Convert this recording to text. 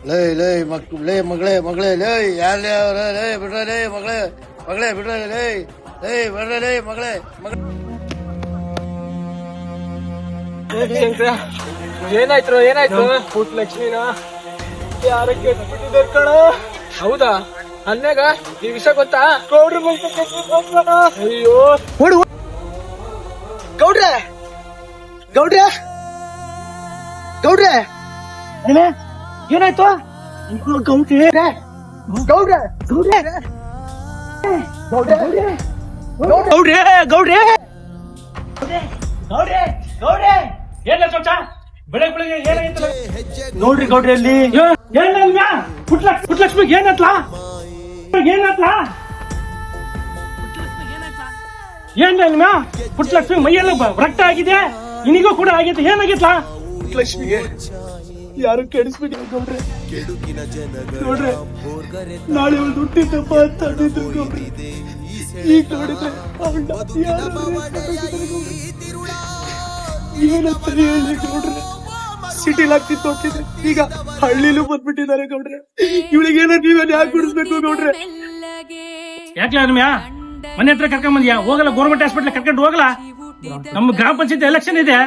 ಲೇ ಮಗಳೇ ಲೇ ಯಾರೇ ಅವ್ರ ಲೇ ಬಿಡ್ರ ಲೇ ಮಗಳೇ ಬಿಡ್ರ ಲೇ ಬಿಡ್ರ ಲೇ ಮಗಳೇ ಏನಾಯ್ತು ಪುಟ್ ಲಕ್ಷ್ಮಿನ ಯಾರ ಕೆಟ್ಬಿಟ್ಟಿದ್ದಾರೆ ಕಣ. ಹೌದಾ? ಅನ್ಯಾಗ ಈ ವಿಷಯ ಗೊತ್ತಾ? ಅಯ್ಯೋ ಗೌಡ್ರೆ ಗೌಡ್ರೆ ಗೌಡ್ರೆ ಏನಾಯ್ತು? ಗೌಡ್ರೆ ಗೌಡ್ರೆ ಗೌಡ್ರೆ ಗೌಡ್ರೆ ಗೌಡ್ರೆ ಗೌಡ್ರೆ ಗೌಡ್ರೆ ಏನ ಚೋಚ ಬೆಳಗ್ಗೆ ಏನಾಯ್ತು ನೋಡ್ರಿ ಗೌಡ್ರಿ ಅಲ್ಲಿ ಪುಟ್ಲಕ್ಷ್ಮಿಗೆ ಏನತ್ಲಾ ಏನ್ ಪುಟ್ಲಕ್ಷ್ಮಿ ಮೈಯೆಲ್ಲ ರಕ್ತ ಆಗಿದೆ, ನಿನಗೂ ಕೂಡ ಆಗೈತೆ. ಏನಾಗಿತ್ಲಾ ಪುಟ್ಲಕ್ಷ್ಮಿಗೆ? ಯಾರು ಕೆಡಿಸ್ಬಿಡಿ ಗೌಡ್ರೆ. ನೋಡ್ರೆ ನಾಳೆ ಒಂದು ಹುಟ್ಟಿದ್ದಪ್ಪ ಅಂತ ಅಂದಿದ್ದು ಗೌಡ್ರೆ. ಈಗ ನೋಡಿದ್ರೆ ಏನಂತ ಹೇಳಿ ಗೌಡ್ರೆ. ಸಿಟಿಲ್ ಆಗ್ತಿತ್ತು ಹೋಗ್ತಿದ್ರೆ ಈಗ ಹಳ್ಳಿಲೂ ಬಂದ್ಬಿಟ್ಟಿದ್ದಾರೆ ಗೌಡ್ರೆ. ಇವಳಿಗೆ ಏನೋ ನೀವೇನು ಯಾಕೆ ಕುಡಿಸ್ಬೇಕು ಗೌಡ್ರೆ? ಯಾಕೆ ರಮ್ಯಾ ಮನೆ ಹತ್ರ ಕರ್ಕೊಂಡ್ ಬಂದ್ಯಾ? ಹೋಗಲ್ಲ, ಗೌರ್ಮೆಂಟ್ ಹಾಸ್ಪಿಟ್ಲ್ ಕರ್ಕೊಂಡು ಹೋಗಲ್ಲ. ನಮ್ಮ ಗ್ರಾಮ ಪಂಚಾಯತ್ ಎಲೆಕ್ಷನ್ ಇದೆ.